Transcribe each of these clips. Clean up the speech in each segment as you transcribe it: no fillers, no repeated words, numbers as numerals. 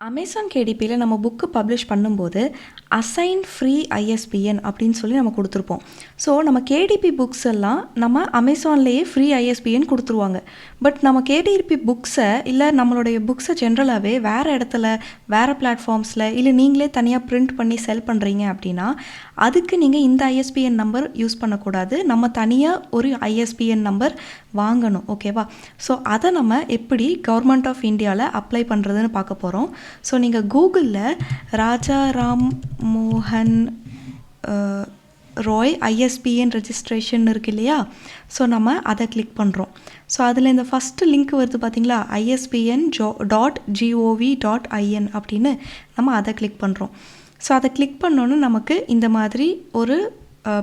Amazon கேடிபியில் நம்ம book publish பண்ணும்போது assign free ISBN அப்படின்னு சொல்லி நம்ம கொடுத்துருப்போம். ஸோ நம்ம கேடிபி புக்ஸ் எல்லாம் நம்ம அமேசான்லேயே ஃப்ரீ ஐஎஸ்பிஎன் கொடுத்துருவாங்க. பட் நம்ம கேடிபி புக்ஸை இல்லை நம்மளுடைய புக்ஸை ஜென்ரலாகவே வேறு இடத்துல வேறு பிளாட்ஃபார்ம்ஸில் இல்லை நீங்களே தனியாக பிரிண்ட் பண்ணி செல் பண்ணுறீங்க அப்படின்னா அதுக்கு நீங்கள் இந்த ஐஎஸ்பிஎன் நம்பர் யூஸ் பண்ணக்கூடாது. நம்ம தனியாக ஒரு ஐஎஸ்பிஎன் நம்பர் வாங்கணும். ஓகேவா? ஸோ அதை நம்ம எப்படி கவர்மெண்ட் ஆஃப் இந்தியாவில் அப்ளை பண்ணுறதுன்னு பார்க்க போகிறோம். ஸோ நீங்கள் கூகுளில் ராஜா ராம் மோகன் ராய் ஐஎஸ்பிஎன் ரெஜிஸ்ட்ரேஷன் இருக்கு இல்லையா? ஸோ நம்ம அதை கிளிக் பண்ணுறோம். ஸோ அதில் இந்த ஃபஸ்ட்டு லிங்க் வருது பார்த்தீங்களா, isbn.gov.in அப்படின்னு நம்ம அதை கிளிக் பண்ணுறோம். ஸோ அதை கிளிக் பண்ணோன்னு நமக்கு இந்த மாதிரி ஒரு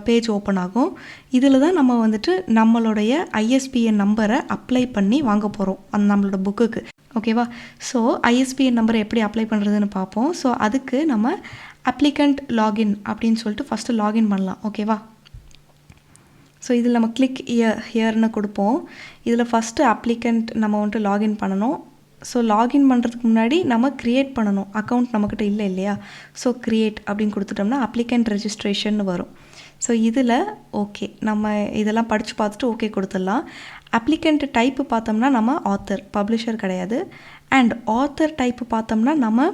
பேஜ் ஓப்பன் ஆகும். இதில் தான் நம்ம வந்துட்டு நம்மளுடைய ஐஎஸ்பிஎன் நம்பரை அப்ளை பண்ணி வாங்க போகிறோம் அந்த நம்மளோட புக்குக்கு. ஓகேவா? ஸோ ஐஎஸ்பிஎன் நம்பரை எப்படி அப்ளை பண்ணுறதுன்னு பார்ப்போம். ஸோ அதுக்கு நம்ம அப்ளிகண்ட் லாகின் அப்படின்னு சொல்லிட்டு ஃபஸ்ட்டு லாகின் பண்ணலாம். ஓகேவா? ஸோ இதில் நம்ம கிளிக் ஹியர்னு கொடுப்போம். இதில் ஃபஸ்ட்டு அப்ளிகண்ட் நம்ம வந்துட்டு லாகின் பண்ணணும். ஸோ லாகின் பண்ணுறதுக்கு முன்னாடி நம்ம க்ரியேட் பண்ணணும். அக்கௌண்ட் நம்மக்கிட்ட இல்லை இல்லையா? ஸோ க்ரியேட் அப்படின்னு கொடுத்துட்டோம்னா அப்ளிகண்ட் ரெஜிஸ்ட்ரேஷன் வரும். ஸோ இதில் ஓகே, நம்ம இதெல்லாம் படித்து பார்த்துட்டு ஓகே கொடுத்துடலாம். அப்ளிகண்ட் டைப்பு பார்த்தோம்னா நம்ம ஆத்தர், பப்ளிஷர் கிடையாது. அண்ட் ஆத்தர் டைப்பு பார்த்தோம்னா நம்ம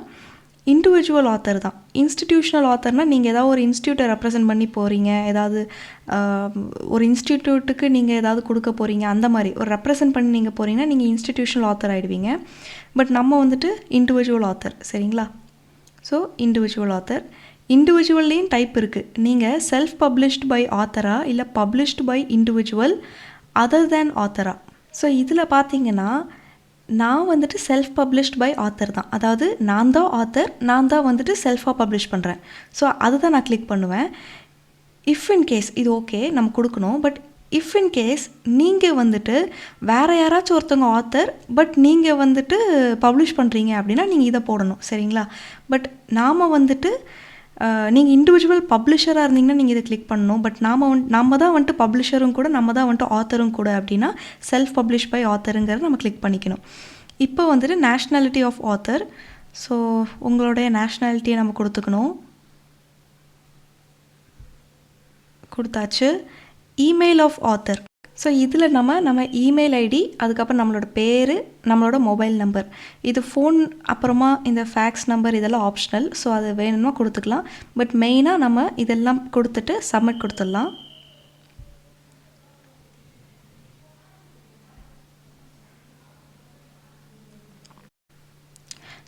இண்டிவிஜுவல் ஆத்தர் தான். இன்ஸ்டிடியூஷனல் ஆத்தர்னால் நீங்கள் ஏதாவது ஒரு இன்ஸ்டியூட்டை ரெப்ரசன்ட் பண்ணி போகிறீங்க, ஏதாவது ஒரு இன்ஸ்டிடியூட்டுக்கு நீங்கள் ஏதாவது கொடுக்க போகிறீங்க, அந்த மாதிரி ஒரு ரெப்ரசன்ட் பண்ணி நீங்கள் போகிறீங்கன்னா நீங்கள் இன்ஸ்டிடியூஷனல் ஆத்தர் ஆகிடுவீங்க. பட் நம்ம வந்துட்டு இண்டிவிஜுவல் ஆத்தர். சரிங்களா? So individual author. இண்டிவிஜுவல்லையும் டைப் இருக்குது. நீங்கள் செல்ஃப் பப்ளிஷ்டு பை ஆத்தரா இல்லை published by individual other than ஆத்தரா. ஸோ இதில் பார்த்தீங்கன்னா நான் வந்துட்டு செல்ஃப் பப்ளிஷ்ட் பை ஆத்தர் தான். அதாவது நான் தான் ஆத்தர், நான் தான் வந்துட்டு செல்ஃபாக பப்ளிஷ் பண்ணுறேன். ஸோ அதுதான் நான் கிளிக் பண்ணுவேன். இஃப் இன் கேஸ் இது ஓகே நம்ம கொடுக்கணும். பட் இஃப் இன் கேஸ் நீங்கள் வந்துட்டு வேறு யாராச்சும் ஒருத்தவங்க ஆத்தர் பட் நீங்கள் வந்துட்டு பப்ளிஷ் பண்ணுறீங்க அப்படின்னா நீங்கள் இதை போடணும். சரிங்களா? பட் நாம் வந்துட்டு நீங்கள் இண்டிவிஜுவல் பப்ளிஷராக இருந்தீங்கன்னா நீங்கள் இதை கிளிக் பண்ணணும். பட் நம்ம தான் வந்துட்டு பப்ளிஷரும் கூட, நம்ம தான் வந்துட்டு ஆத்தரும் கூட அப்படின்னா செல்ஃப் பப்ளிஷ் பை ஆத்தருங்கிறத நம்ம கிளிக் பண்ணிக்கணும். இப்போ வந்துட்டு நேஷ்னாலிட்டி ஆஃப் ஆத்தர். ஸோ உங்களுடைய நேஷ்னாலிட்டியை நம்ம கொடுத்துக்கணும். கொடுத்தாச்சு. Email of author. ஸோ இதில் நம்ம இமெயில் ஐடி, அதுக்கப்புறம் நம்மளோட பேர், நம்மளோட மொபைல் நம்பர், இது ஃபோன், அப்புறமா இந்த ஃபேக்ஸ் நம்பர் இதெல்லாம் ஆப்ஷனல். ஸோ அது வேணும்னா கொடுத்துக்கலாம். பட் மெயினாக நம்ம இதெல்லாம் கொடுத்துட்டு சப்மிட் கொடுத்துடலாம்.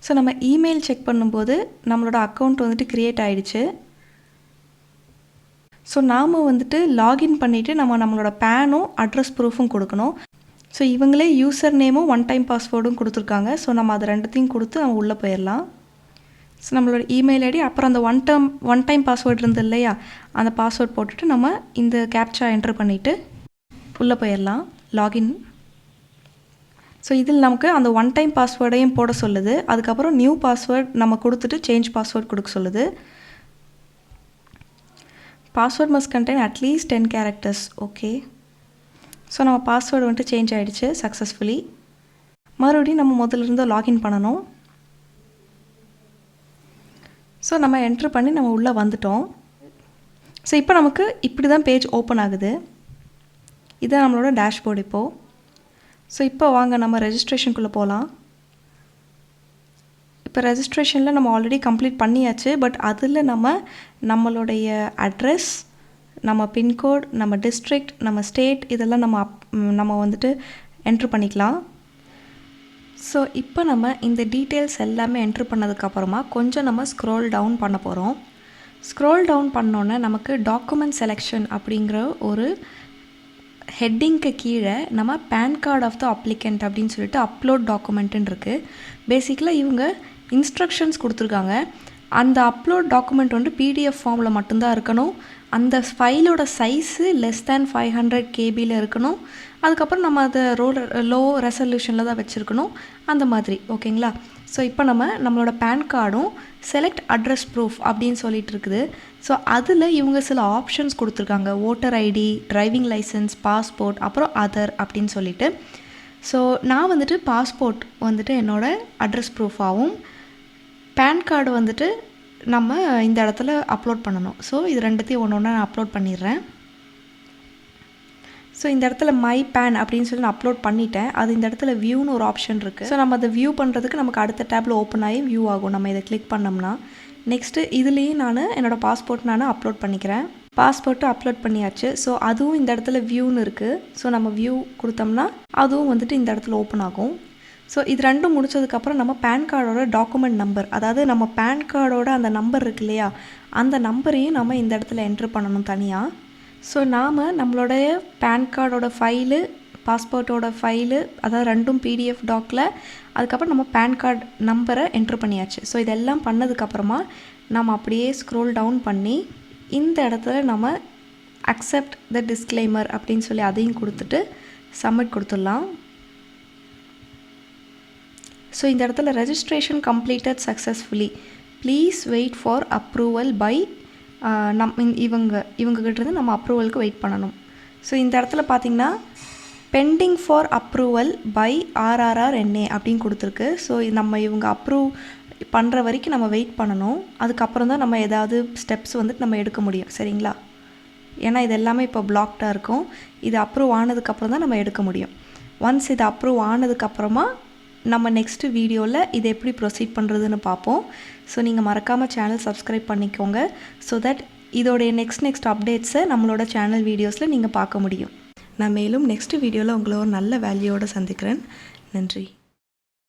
ஸோ நம்ம இமெயில் செக் பண்ணும்போது நம்மளோட அக்கௌண்ட் வந்துட்டு க்ரியேட் ஆகிடுச்சு. ஸோ நாம் வந்துட்டு லாகின் பண்ணிவிட்டு நம்மளோட பேனும் அட்ரஸ் ப்ரூஃபும் கொடுக்கணும். ஸோ இவங்களே யூசர் நேமும் ஒன் டைம் பாஸ்வேர்டும் கொடுத்துருக்காங்க. ஸோ நம்ம அதை ரெண்டுத்தையும் கொடுத்து நம்ம உள்ளே போயிடலாம். ஸோ நம்மளோட இமெயில் ஐடி, அப்புறம் அந்த ஒன் டைம் பாஸ்வேர்டு இருந்தது இல்லையா, அந்த பாஸ்வேர்ட் போட்டுட்டு நம்ம இந்த கேப்சா என்ட்ரு பண்ணிவிட்டு உள்ளே போயிடலாம். லாகின். ஸோ இதில் நமக்கு அந்த ஒன் டைம் பாஸ்வேர்டையும் போட சொல்லுது. அதுக்கப்புறம் நியூ பாஸ்வேர்ட் நம்ம கொடுத்துட்டு சேஞ்ச் பாஸ்வேர்ட் கொடுக்க சொல்லுது. Password must contain at least 10 characters. Okay. So நம்ம பாஸ்வேர்டு வந்துட்டு சேஞ்ச் ஆகிடுச்சு சக்ஸஸ்ஃபுல்லி. மறுபடியும் நம்ம முதல்ல இருந்து லாகின் பண்ணணும். ஸோ நம்ம என்ட்ரு பண்ணி நம்ம உள்ளே வந்துட்டோம். ஸோ இப்போ நமக்கு இப்படி தான் பேஜ் ஓப்பன் ஆகுது. இதுதான் நம்மளோட டேஷ்போர்டு இப்போது. ஸோ இப்போ வாங்க நம்ம ரெஜிஸ்ட்ரேஷனுக்குள்ளே போகலாம். இப்போ ரெஜிஸ்ட்ரேஷனில் நம்ம ஆல்ரெடி கம்ப்ளீட் பண்ணியாச்சு. பட் அதில் நம்மளுடைய அட்ரஸ், நம்ம பின்கோட், நம்ம டிஸ்ட்ரிக்ட், நம்ம ஸ்டேட் இதெல்லாம் நம்ம வந்துட்டு என்ட்ரு பண்ணிக்கலாம். ஸோ இப்போ நம்ம இந்த டீட்டெயில்ஸ் எல்லாமே என்ட்ரு பண்ணதுக்கப்புறமா கொஞ்சம் நம்ம ஸ்க்ரோல் டவுன் பண்ண போகிறோம். ஸ்க்ரோல் டவுன் பண்ணோன்னே நமக்கு டாக்குமெண்ட் செலெக்ஷன் அப்படிங்கிற ஒரு ஹெட்டிங்க்கு கீழே நம்ம pan card of the applicant அப்படின்னு சொல்லிட்டு அப்லோட் டாக்குமெண்ட்டுன்னு இருக்குது. பேசிக்கலாக இவங்க இன்ஸ்ட்ரக்ஷன்ஸ் கொடுத்துருக்காங்க. அந்த அப்லோட் டாக்குமெண்ட் வந்து பிடிஎஃப் ஃபார்மில் மட்டும்தான் இருக்கணும். அந்த ஃபைலோட சைஸு லெஸ் தேன் 500 கேபியில் இருக்கணும். அதுக்கப்புறம் நம்ம அதை லோ ரெசல்யூஷனில் தான் வச்சுருக்கணும், அந்த மாதிரி. ஓகேங்களா? ஸோ இப்போ நம்மளோட பேன் கார்டும் செலக்ட் அட்ரஸ் ப்ரூஃப் அப்படின்னு சொல்லிட்டு இருக்குது. ஸோ அதில் இவங்க சில ஆப்ஷன்ஸ் கொடுத்துருக்காங்க. Voter ID, driving licence, passport, அப்புறம் அதர் அப்படின்னு சொல்லிட்டு. ஸோ நான் வந்துட்டு பாஸ்போர்ட் வந்துட்டு என்னோடய அட்ரஸ் ப்ரூஃபாகவும் பேன் கார்டு வந்துட்டு நம்ம இந்த இடத்துல அப்லோட் பண்ணணும். ஸோ இது ரெண்டுத்தையும் ஒன்று ஒன்றா நான் அப்லோட் பண்ணிடுறேன். ஸோ இந்த இடத்துல மை பேன் அப்படின்னு சொல்லி நான் அப்லோட் பண்ணிட்டேன். அது இந்த இடத்துல வியூன்னு ஒரு ஆப்ஷன் இருக்குது. ஸோ நம்ம அதை வியூ பண்ணுறதுக்கு நமக்கு அடுத்த டேப்பில் ஓப்பன் ஆகி வியூ ஆகும் நம்ம இதை கிளிக் பண்ணோம்னா. நெக்ஸ்ட்டு இதுலேயும் நான் என்னோடய பாஸ்போர்ட் நான் அப்லோட் பண்ணிக்கிறேன். பாஸ்போர்ட்டு அப்லோட் பண்ணியாச்சு. ஸோ அதுவும் இந்த இடத்துல வியூன்னு இருக்குது. ஸோ நம்ம வியூ கொடுத்தோம்னா அதுவும் வந்துட்டு இந்த இடத்துல ஓப்பன் ஆகும். ஸோ இது ரெண்டும் முடிச்சதுக்கப்புறம் நம்ம பேன் கார்டோட டாக்குமெண்ட் நம்பர், அதாவது நம்ம பேன் கார்டோட அந்த நம்பர் இருக்கு இல்லையா, அந்த நம்பரையும் நம்ம இந்த இடத்துல என்ட்ரு பண்ணணும் தனியாக. ஸோ நாம் நம்மளுடைய பேன் கார்டோட ஃபைலு, பாஸ்போர்ட்டோட ஃபைலு, அதாவது ரெண்டும் பிடிஎஃப் டாக்கில், அதுக்கப்புறம் நம்ம பேன் கார்டு நம்பரை என்ட்ரு பண்ணியாச்சு. ஸோ இதெல்லாம் பண்ணதுக்கப்புறமா நம்ம அப்படியே ஸ்க்ரோல் டவுன் பண்ணி இந்த இடத்துல நம்ம அக்செப்ட் த டிஸ்க்ளைமர் அப்படின்னு சொல்லி அதையும் கொடுத்துட்டு சப்மிட் கொடுத்துடலாம். ஸோ இந்த இடத்துல registration completed successfully, please wait for approval by இவங்ககிட்டருந்து நம்ம அப்ரூவலுக்கு வெயிட் பண்ணணும். ஸோ இந்த இடத்துல பார்த்திங்கன்னா pending for approval by RRRNA அப்படின்னு கொடுத்துருக்கு. ஸோ நம்ம இவங்க அப்ரூவ் பண்ணுற வரைக்கும் நம்ம வெயிட் பண்ணணும். அதுக்கப்புறம் தான் நம்ம ஏதாவது ஸ்டெப்ஸ் வந்துட்டு நம்ம எடுக்க முடியும். சரிங்களா? ஏன்னா இது எல்லாமே இப்போ பிளாக்டாக இருக்கும். இது அப்ரூவ் ஆனதுக்கப்புறம் தான் நம்ம எடுக்க முடியும். ஒன்ஸ் இது அப்ரூவ் ஆனதுக்கப்புறமா நம்ம நெக்ஸ்ட்டு வீடியோவில் இதை எப்படி ப்ரொசீட் பண்ணுறதுன்னு பார்ப்போம். ஸோ நீங்கள் மறக்காமல் சேனல் சப்ஸ்கிரைப் பண்ணிக்கோங்க. ஸோ தட் இதோடைய நெக்ஸ்ட் அப்டேட்ஸை நம்மளோட சேனல் வீடியோஸில் நீங்கள் பார்க்க முடியும். நான் மேலும் நெக்ஸ்ட் வீடியோவில் உங்களை ஒரு நல்ல வேல்யூவோடு சந்திக்கிறேன். நன்றி.